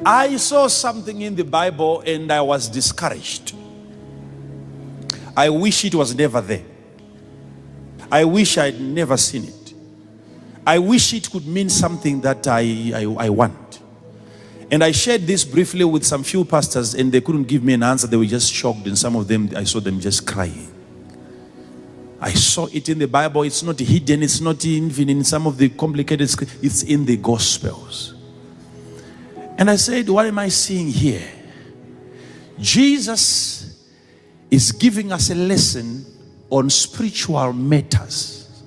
I saw something in the Bible and I was discouraged. I wish it was never there. I wish I'd never seen it. I wish it could mean something that I want. And I shared this briefly with some few pastors and they couldn't give me an answer. They were just shocked, and some of them, I saw them just crying. I saw it in the Bible. It's not hidden. It's not even in some of the complicated scripts. It's in the Gospels. And I said, what am I seeing here? Jesus is giving us a lesson on spiritual matters.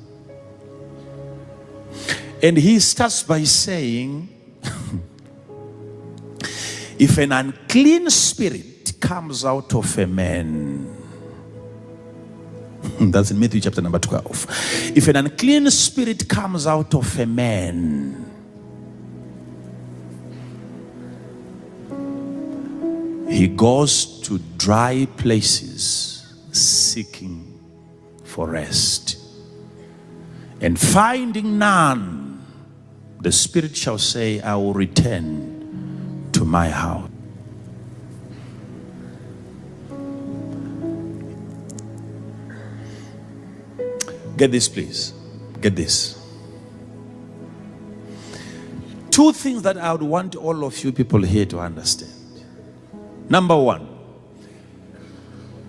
And he starts by saying, if an unclean spirit comes out of a man, that's in Matthew chapter number 12. If an unclean spirit comes out of a man, he goes to dry places seeking for rest. And finding none, the spirit shall say, I will return to my house. Get this, please. Get this. Two things that I would want all of you people here to understand. Number one,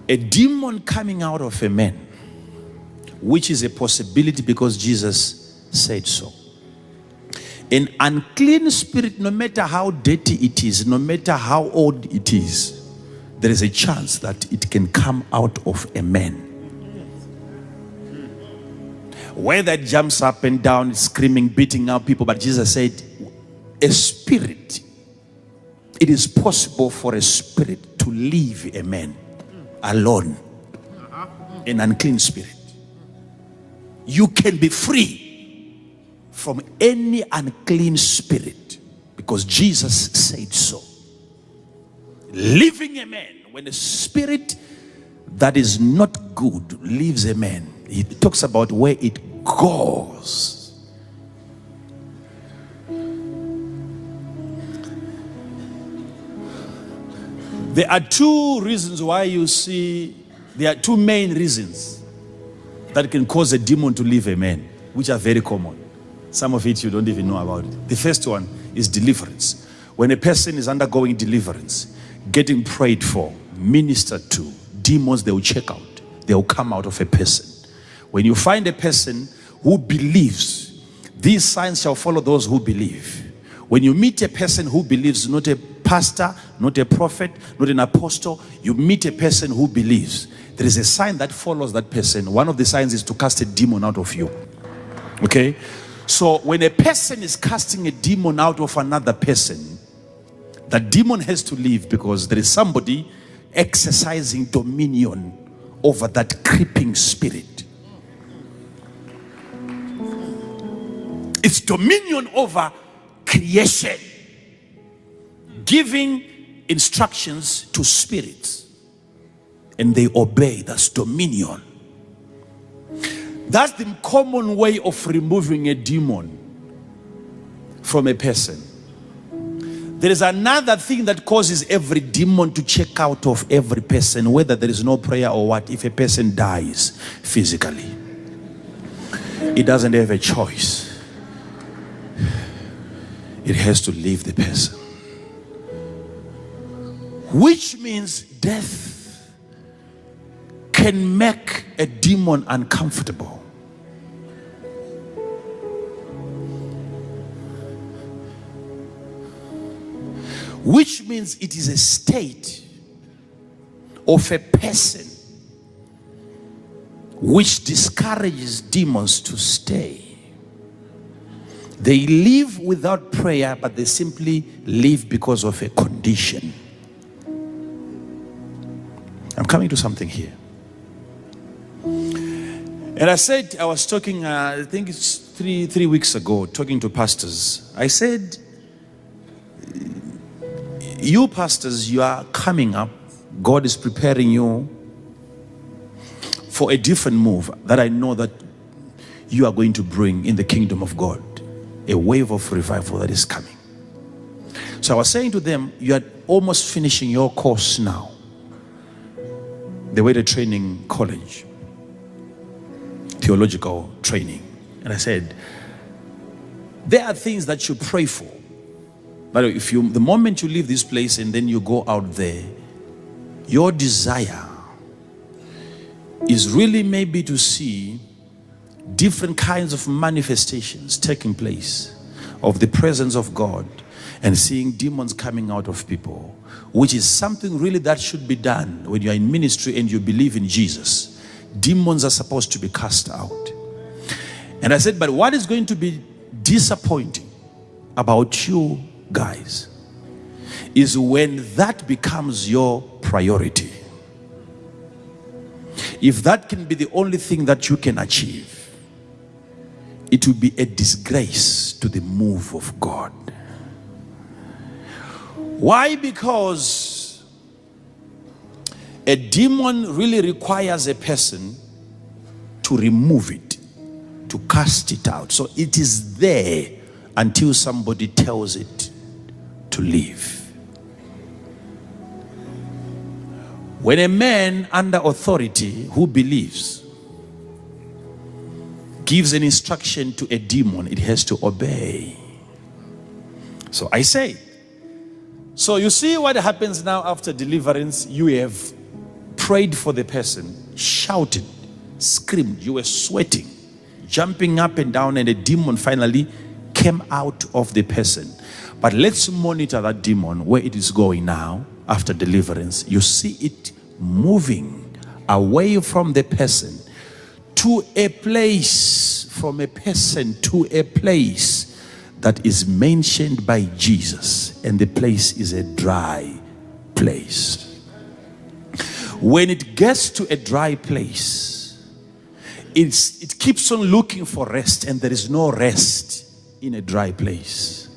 a demon coming out of a man, which is a possibility because Jesus said so. An unclean spirit, no matter how dirty it is, no matter how old it is, there is a chance that it can come out of a man. Whether it jumps up and down, screaming, beating out people, but Jesus said, a spirit, it is possible for a spirit to leave a man alone. An unclean spirit. You can be free from any unclean spirit because Jesus said so. Leaving a man, when a spirit that is not good leaves a man, he talks about where it goes. There are two reasons why you see, there are two main reasons that can cause a demon to leave a man, which are very common. Some of it you don't even know about it. The first one is deliverance. When a person is undergoing deliverance, getting prayed for, ministered to, demons, they will check out. They will come out of a person. When you find a person who believes, these signs shall follow those who believe. When you meet a person who believes, not a pastor, not a prophet, not an apostle, you meet a person who believes, there is a sign that follows that person. One of the signs is to cast a demon out of you. Okay? So when a person is casting a demon out of another person, that demon has to leave because there is somebody exercising dominion over that creeping spirit. It's dominion over creation, giving instructions to spirits and they obey. That's dominion. That's the common way of removing a demon from a person. There is another thing that causes every demon to check out of every person, whether there is no prayer or what. If a person dies physically, it doesn't have a choice. It has to leave the person. Which means death can make a demon uncomfortable. Which means it is a state of a person which discourages demons to stay. They live without prayer, but they simply live because of a condition. I'm coming to something here. And I said, I was talking, I think it's three weeks ago, talking to pastors. I said, you pastors, you are coming up. God is preparing you for a different move that I know that you are going to bring in the kingdom of God. A wave of revival that is coming. So I was saying to them, you are almost finishing your course now. They were at a training college, theological training. And I said, there are things that you pray for. But if you, the moment you leave this place and then you go out there, your desire is really maybe to see different kinds of manifestations taking place of the presence of God and seeing demons coming out of people, which is something really that should be done when you are in ministry and you believe in Jesus. Demons are supposed to be cast out. And I said, but what is going to be disappointing about you guys is when that becomes your priority. If that can be the only thing that you can achieve, it will be a disgrace to the move of God. Why? Because a demon really requires a person to remove it, to cast it out. So it is there until somebody tells it to leave. When a man under authority who believes gives an instruction to a demon, it has to obey. So I say, so you see what happens now after deliverance. You have prayed for the person, shouted, screamed, you were sweating, jumping up and down, and a demon finally came out of the person. But let's monitor that demon, where it is going now after deliverance. You see it moving away from the person to a place, from a person to a place that is mentioned by Jesus, and the place is a dry place. When it gets to a dry place, it keeps on looking for rest, and there is no rest in a dry place.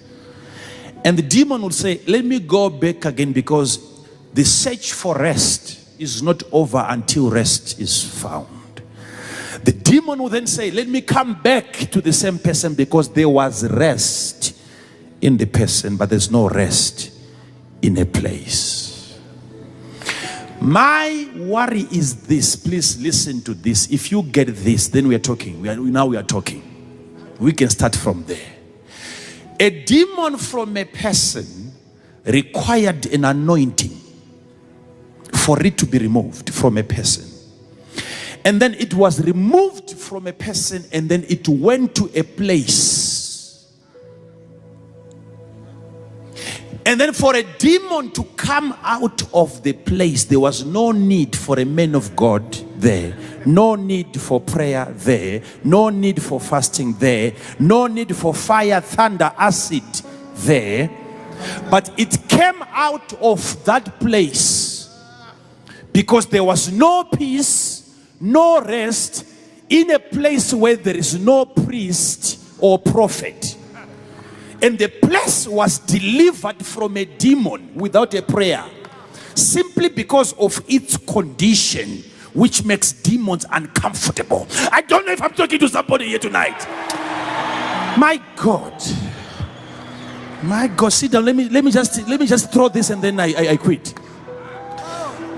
And the demon will say, let me go back again, because the search for rest is not over until rest is found. The demon will then say, let me come back to the same person, because there was rest in the person, but there's no rest in a place. My worry is this. Please listen to this. If you get this, then we are talking. Now we are talking. We can start from there. A demon from a person required an anointing for it to be removed from a person. And then it was removed from a person, and then it went to a place. And then for a demon to come out of the place, there was no need for a man of God there, no need for prayer there, no need for fasting there, no need for fire, thunder, acid there. But it came out of that place because there was no peace, no rest in a place where there is no priest or prophet. And the place was delivered from a demon without a prayer, simply because of its condition, which makes demons uncomfortable. I don't know if I'm talking to somebody here tonight. My God, sit down. Let me just throw this, and then I quit.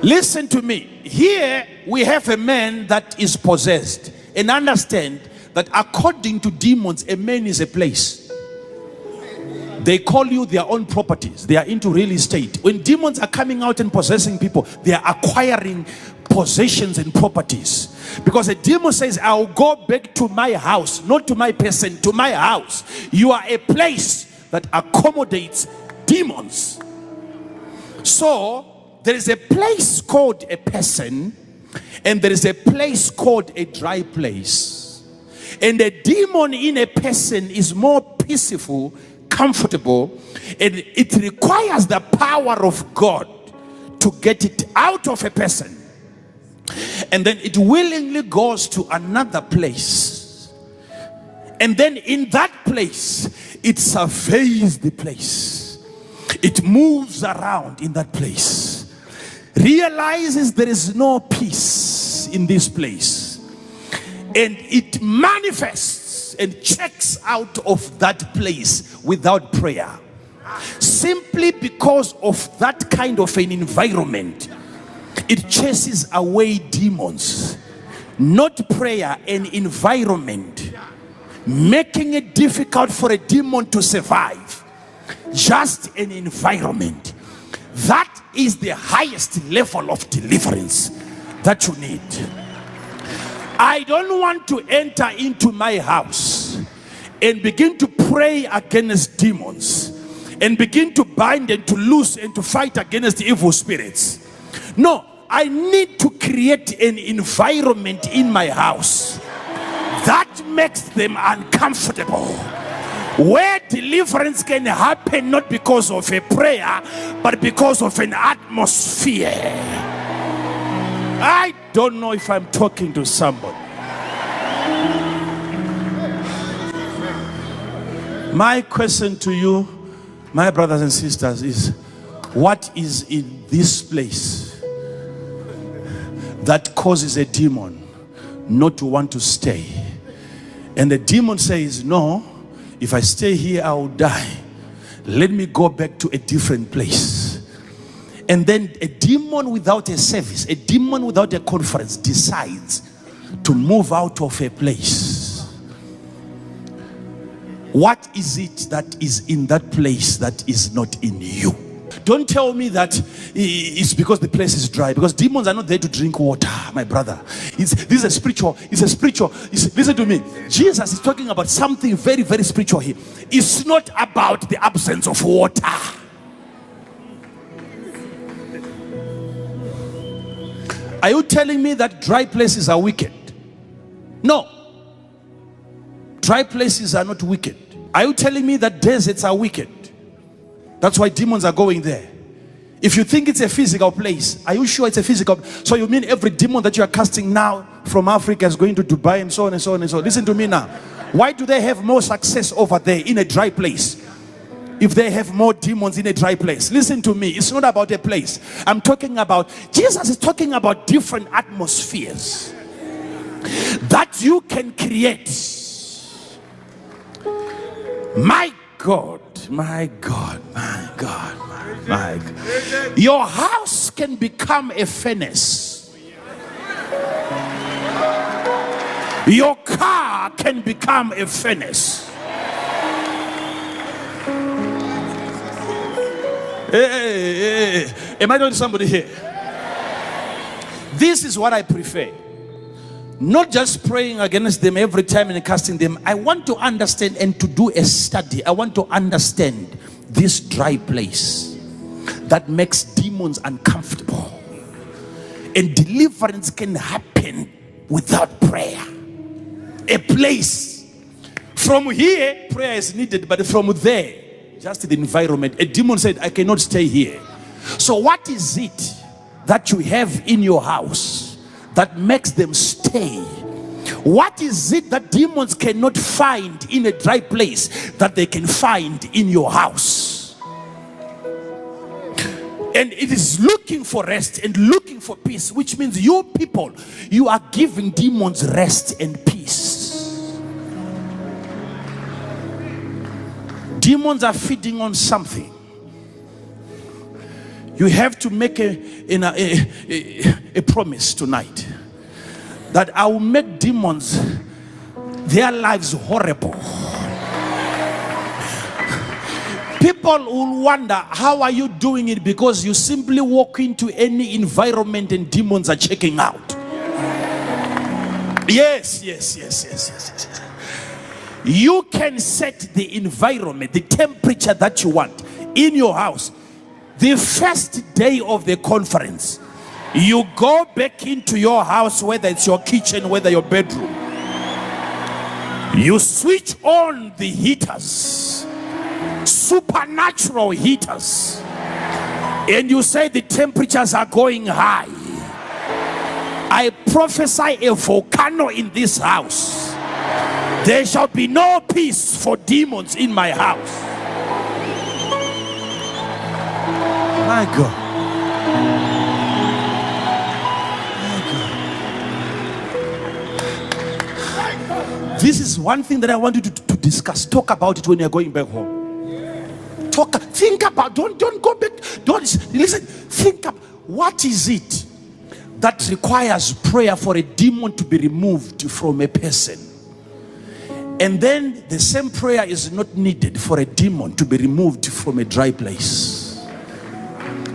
Listen to me. Here we have a man that is possessed, and understand that according to demons, a man is a place. They call you their own properties. They are into real estate. When demons are coming out and possessing people, they are acquiring possessions and properties. Because a demon says, I'll go back to my house, not to my person, to my house. You are a place that accommodates demons. So there is a place called a person, and there is a place called a dry place. And a demon in a person is more peaceful, comfortable, and it requires the power of God to get it out of a person. And then it willingly goes to another place, and then in that place it surveys the place. It moves around in that place, realizes there is no peace in this place, and it manifests and checks out of that place without prayer. simply because of that kind of an environment, it chases away demons. Not prayer, an environment, making it difficult for a demon to survive. Just an environment. That is the highest level of deliverance that you need. I don't want to enter into my house and begin to pray against demons and begin to bind and to loose and to fight against evil spirits. No, I need to create an environment in my house that makes them uncomfortable, where deliverance can happen not because of a prayer but because of an atmosphere. I don't know if I'm talking to somebody. My question to you, my brothers and sisters, is what is in this place that causes a demon not to want to stay? And the demon says, no, if I stay here, I will die. Let me go back to a different place. And then a demon without a service, a demon without a conference decides to move out of a place. What is it that is in that place that is not in you? Don't tell me that it's because the place is dry, because demons are not there to drink water, my brother. This is a spiritual. Listen to me. Jesus is talking about something very, very spiritual here. It's not about the absence of water. Are you telling me that dry places are wicked? No. Dry places are not wicked. Are you telling me that deserts are wicked? That's why demons are going there. If you think it's a physical place, are you sure it's a physical? So you mean every demon that you are casting now from Africa is going to Dubai and so on and so on and so on? Listen to me now. Why do they have more success over there in a dry place if they have more demons in a dry place? Listen to me. It's not about a place. I'm talking about, Jesus is talking about different atmospheres that you can create. My God, my God, my God, my God. Your house can become a furnace. Your car can become a furnace. Hey. Am I talking to somebody here? This is what I prefer. Not just praying against them every time and casting them. I want to understand and to do a study. I want to understand this dry place that makes demons uncomfortable. And deliverance can happen without prayer. A place. From here, prayer is needed, but from there, just the environment. A demon said, I cannot stay here. So what is it that you have in your house that makes them stay? What is it that demons cannot find in a dry place that they can find in your house? And it is looking for rest and looking for peace, which means you people, you are giving demons rest and peace. Demons are feeding on something. You have to make a promise tonight that I will make demons, their lives horrible. People will wonder, how are you doing it? Because you simply walk into any environment and demons are checking out. Yes. You can set the environment, the temperature that you want in your house. The first day of the conference, you go back into your house, whether it's your kitchen, whether your bedroom. You switch on the heaters, supernatural heaters, and you say the temperatures are going high. I prophesy a volcano in this house. There shall be no peace for demons in my house. My God. This is one thing that I want you to discuss. Talk about it when you're going back home. focus. Think about, don't go back. Don't listen. Think up. What is it that requires prayer for a demon to be removed from a person? And then the same prayer is not needed for a demon to be removed from a dry place.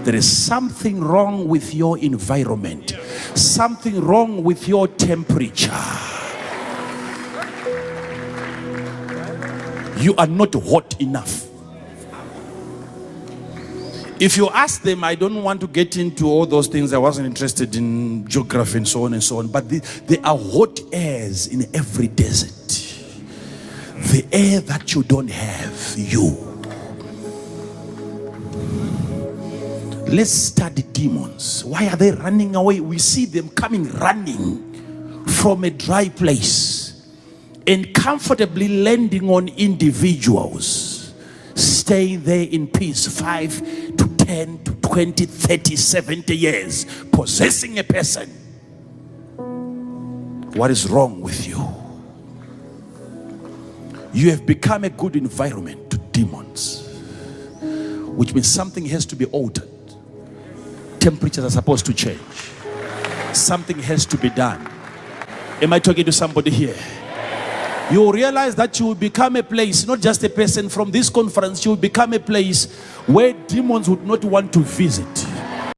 There is something wrong with your environment, something wrong with your temperature. You are not hot enough. If you ask them, I don't want to get into all those things, I wasn't interested in geography and so on, but there are hot airs in every desert. The air that you don't have, you. Let's study demons. Why are they running away? We see them coming running from a dry place and comfortably landing on individuals, staying there in peace 5 to 10 to 20, 30, 70 years, possessing a person. What is wrong with you? You have become a good environment to demons, which means something has to be altered. Temperatures are supposed to change. Something has to be done. Am I talking to somebody here? You will realize that you will become a place, not just a person. From this conference, you will become a place where demons would not want to visit.